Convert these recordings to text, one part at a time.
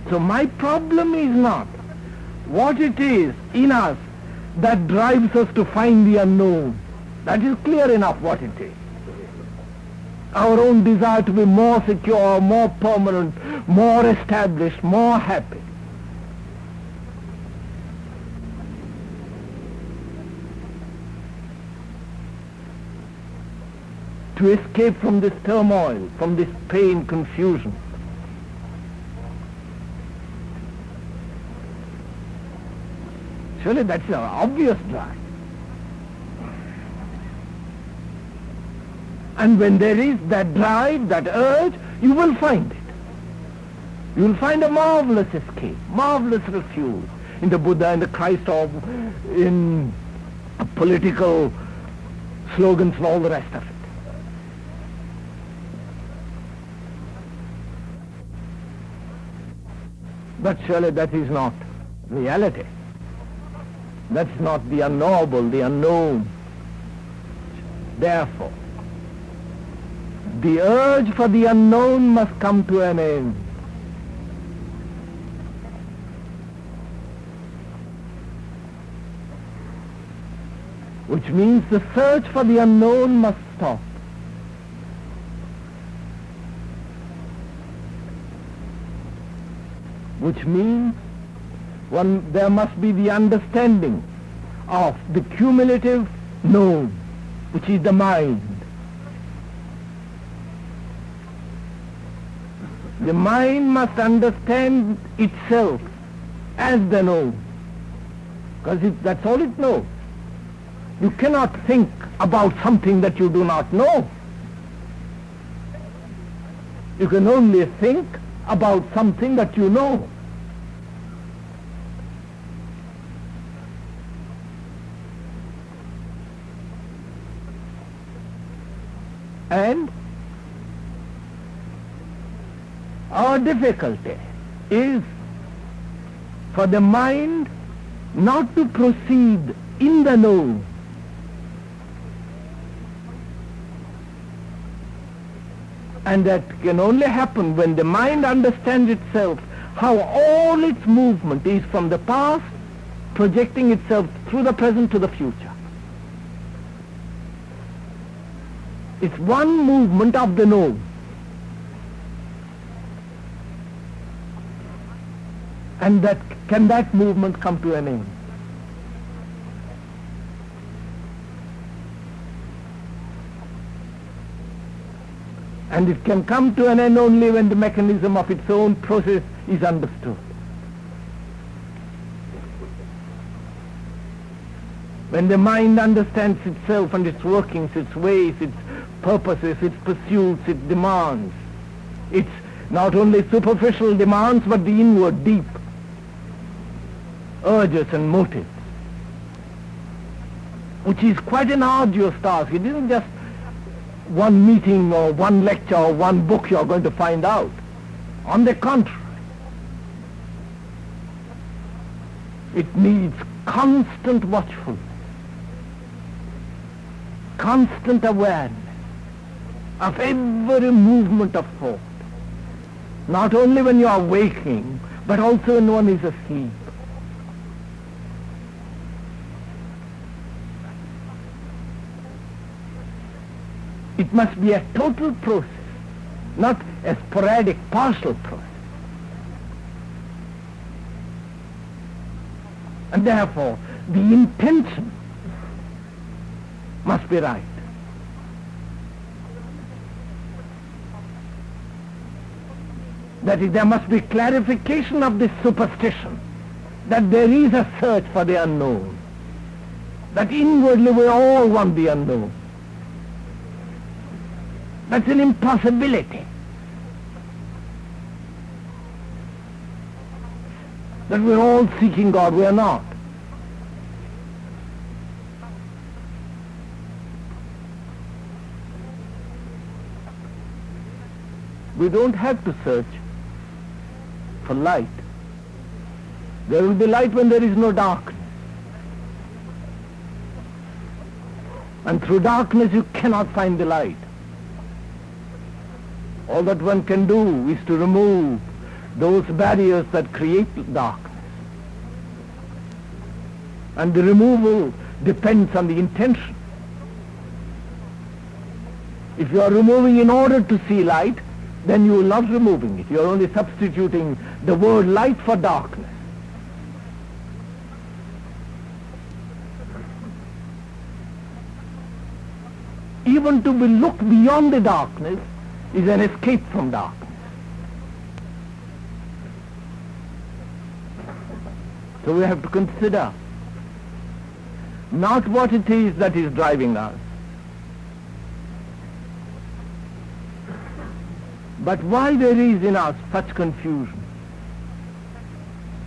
So my problem is not what it is in us that drives us to find the unknown. That is clear enough what it is. Our own desire to be more secure, more permanent, more established, more happy. To escape from this turmoil, from this pain, confusion. Surely that's an obvious drive. And when there is that drive, that urge, you will find it. You will find a marvelous escape, marvelous refuge in the Buddha, in the Christ, or in political slogans and all the rest of it. But surely that is not reality. That's not the unknowable, the unknown. Therefore, the urge for the unknown must come to an end. Which means the search for the unknown must stop. Which means there must be the understanding of the cumulative known, which is the mind. The mind must understand itself as the known, because that's all it knows. You cannot think about something that you do not know. You can only think about something that you know. And our difficulty is for the mind not to proceed in the known. And that can only happen when the mind understands itself, how all its movement is from the past, projecting itself through the present to the future. It's one movement of the known. And can that movement come to an end? And it can come to an end only when the mechanism of its own process is understood. When the mind understands itself and its workings, its ways, its purposes, its pursuits, its demands, its not only superficial demands but the inward, deep urges and motives, which is quite an arduous task. It isn't just one meeting or one lecture or one book you're going to find out. On the contrary, it needs constant watchfulness, constant awareness of every movement of thought, not only when you are waking, but also when one is asleep. It must be a total process, not a sporadic, partial process. And therefore, the intention must be right. That is, there must be clarification of this superstition, that there is a search for the unknown, that inwardly we all want the unknown. That's an impossibility. That we're all seeking God, we are not. We don't have to search for light. There will be light when there is no darkness. And through darkness you cannot find the light. All that one can do is to remove those barriers that create darkness. And the removal depends on the intention. If you are removing in order to see light, then you are not removing it. You are only substituting the word light for darkness. Even to look beyond the darkness is an escape from darkness. So we have to consider not what it is that is driving us, but why there is in us such confusion,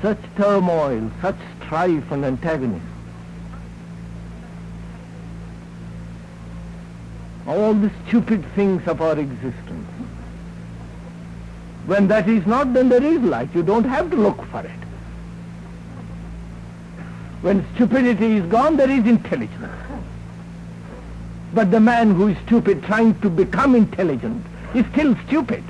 such turmoil, such strife and antagonism. All the stupid things of our existence. When that is not, then there is light. You don't have to look for it. When stupidity is gone, there is intelligence. But the man who is stupid trying to become intelligent is still stupid.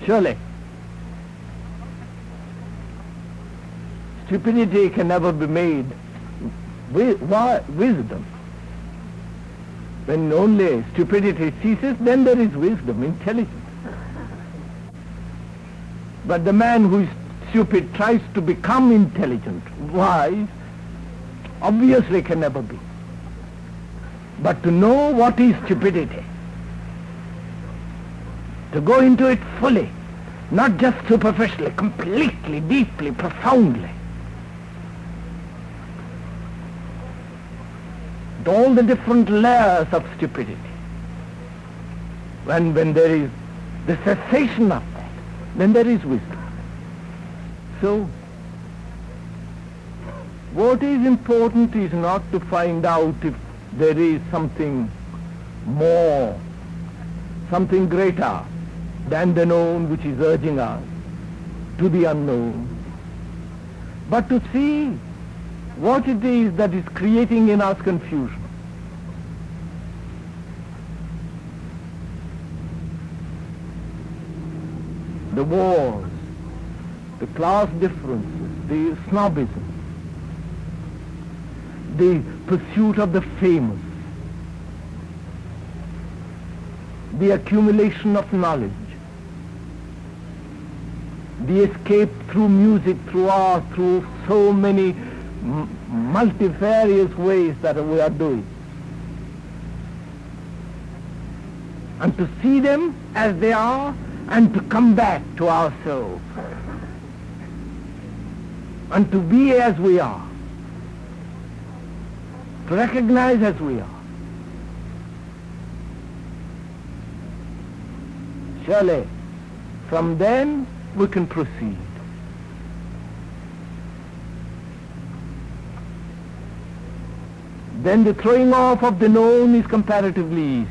Surely, stupidity can never be made wisdom. When only stupidity ceases, then there is wisdom, intelligence. But the man who is stupid tries to become intelligent, wise, obviously can never be. But to know what is stupidity, to go into it fully, not just superficially, completely, deeply, profoundly, all the different layers of stupidity. When there is the cessation of that, then there is wisdom. So, what is important is not to find out if there is something more, something greater than the known which is urging us to the unknown, but to see what it is that is creating in us confusion. The wars, the class differences, the snobism, the pursuit of the famous, the accumulation of knowledge, the escape through music, through art, through so many multifarious ways that we are doing. And to see them as they are and to come back to ourselves and to be as we are, to recognize as we are. Surely, from then we can proceed. Then the throwing off of the known is comparatively easy.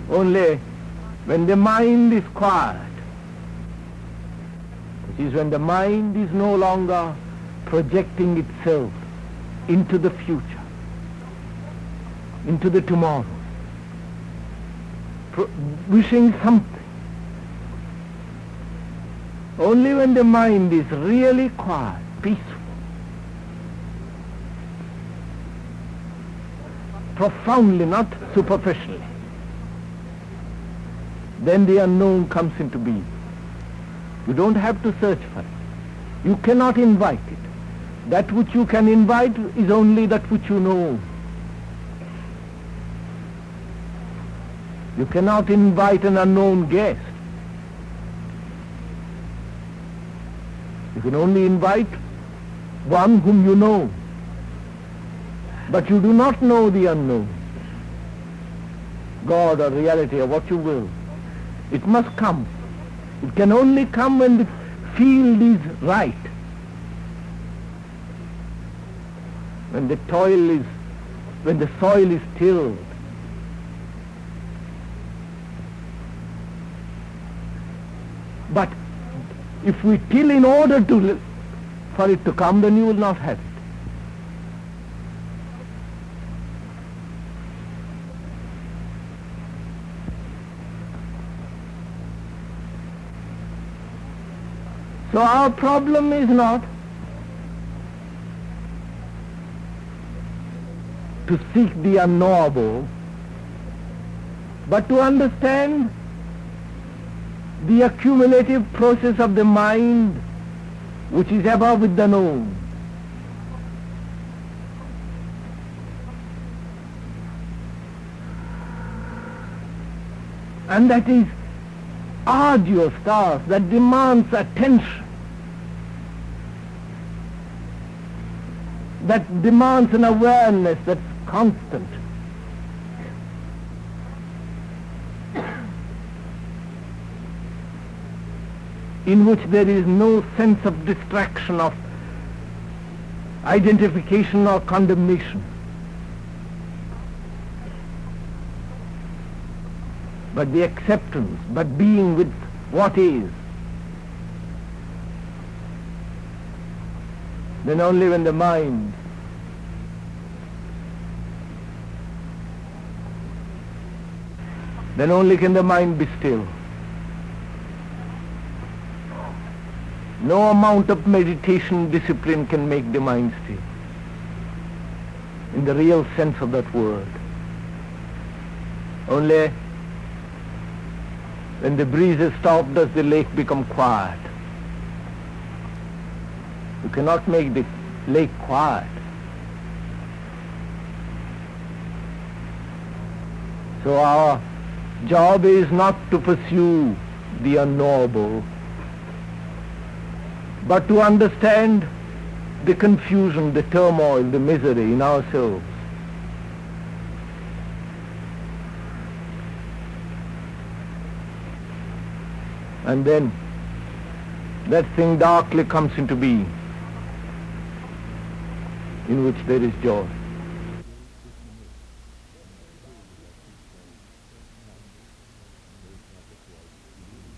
Only when the mind is quiet, which is when the mind is no longer projecting itself into the future, into the tomorrow, wishing something. Only when the mind is really quiet, peaceful, profoundly, not superficially, then the unknown comes into being. You don't have to search for it. You cannot invite it. That which you can invite is only that which you know. You cannot invite an unknown guest. You can only invite one whom you know. But you do not know the unknown. God or reality or what you will. It must come. It can only come when the field is right. When the soil is tilled. But if we till in order to for it to come, then you will not have it. So our problem is not to seek the unknowable, but to understand the accumulative process of the mind which is above with the known. And that is arduous task that demands attention, that demands an awareness that's constant. In which there is no sense of distraction, of identification or condemnation, but the acceptance, but being with what is. Then only when the mind then only can the mind be still. No amount of meditation discipline can make the mind still, in the real sense of that word. Only when the breeze is stopped does the lake become quiet. You cannot make the lake quiet. So our job is not to pursue the unknowable, but to understand the confusion, the turmoil, the misery in ourselves. And then that thing darkly comes into being, in which there is joy.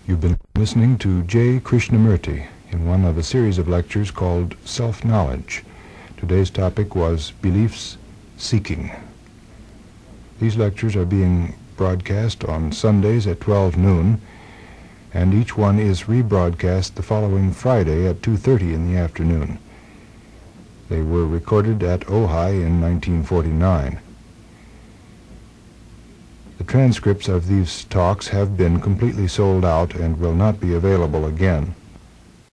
You've been listening to J. Krishnamurti in one of a series of lectures called Self-Knowledge. Today's topic was Beliefs Seeking. These lectures are being broadcast on Sundays at 12 noon, and each one is rebroadcast the following Friday at 2:30 in the afternoon. They were recorded at Ojai in 1949. The transcripts of these talks have been completely sold out and will not be available again.